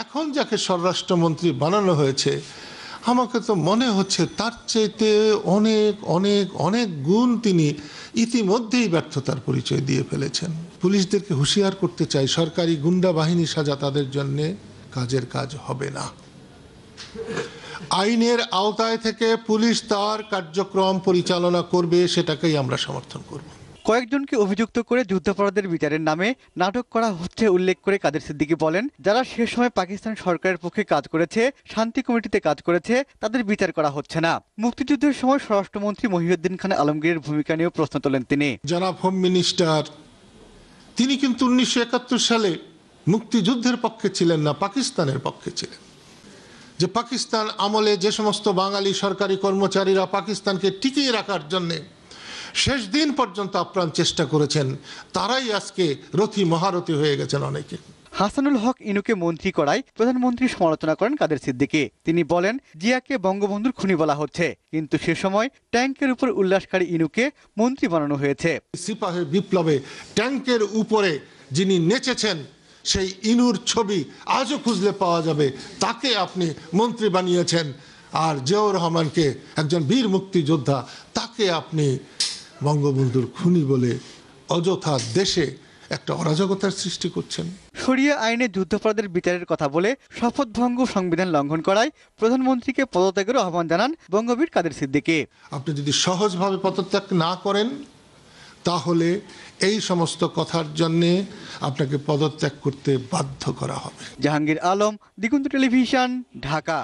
এখন যাকে স্বরাষ্ট্রমন্ত্রী বানানো হয়েছে আমাকে তো মনে হচ্ছে তার চাইতে অনেক অনেক অনেক গুণ তিনি ইতিমধ্যেই ব্যর্থতার পরিচয় দিয়ে ফেলেছেন। পুলিশদেরকে হুঁশিয়ার করতে চাই, সরকারি গুন্ডা বাহিনী সাজা তাদের জন্য কাজের কাজ হবে না। আইনের আওতায় থেকে পুলিশ তার কার্যক্রম পরিচালনা করবে, সেটাকেই আমরা সমর্থন করব। কয়েকজনকে অভিযুক্ত করে যুদ্ধাপরাধের বিচারের নামে নাটক করা হচ্ছে উল্লেখ করে কাদের সিদ্দিকী বলেন, যারা সে সময় পাকিস্তান সরকারের পক্ষে কাজ করেছে, শান্তি কমিটিতে কাজ করেছে, তাদের বিচার করা হচ্ছে না। মুক্তিযুদ্ধের সময় স্বরাষ্ট্রমন্ত্রী মহিউদ্দিন খান আলমগীরের ভূমিকা নিয়েও প্রশ্ন তোলেন তিনি। জনাব হোম মিনিস্টার, তিনি কিন্তু 1971 সালে মুক্তিযুদ্ধের পক্ষে ছিলেন না, পাকিস্তানের পক্ষে ছিলেন। যে পাকিস্তান আমলে যে সমস্ত বাঙালি সরকারি কর্মচারীরা পাকিস্তানকে টিকিয়ে রাখার জন্যে শেষ দিন পর্যন্ত আপ্রাণ চেষ্টা করেছেন, তারাই আজকে রথী মহারথী হয়ে গেছেন অনেকে। হাসানুল হক ইনুকে মন্ত্রী করায় প্রধানমন্ত্রী সমালোচনা করেন কাদের সিদ্দিকী। তিনি বলেন, জিয়াকে বঙ্গবন্ধুর খুনি বলা হচ্ছে, কিন্তু সে সময় ট্যাঙ্কের উপর উল্লাসকারী ইনুকে মন্ত্রী বানানো হয়েছে। সিপাহী বিপ্লবে ট্যাঙ্কের উপরে যিনি নেচেছেন সেই ইনুর ছবি আজও খুঁজলে পাওয়া যাবে, তাকে আপনি মন্ত্রী বানিয়েছেন। আর জিয়াউর রহমানকে, একজন বীর মুক্তিযোদ্ধা, তাকে আপনি বঙ্গবন্ধুর খুনি বলে অযথা দেশে একটা অরাজকতার সৃষ্টি করছেন। শরিয়া আইনে যুদ্ধাপরাধের বিচারের কথা বলে শপথভঙ্গ সংবিধান লঙ্ঘন করায় প্রধানমন্ত্রীকে পদত্যাগের আহ্বান জানান বঙ্গবীর কাদের সিদ্দিকী। আপনি যদি সহজভাবে পদত্যাগ না করেন তাহলে এই সমস্ত কথার জন্যে আপনাকে পদত্যাগ করতে বাধ্য করা হবে। জাহাঙ্গীর আলম, দিগন্ত টেলিভিশন, ঢাকা।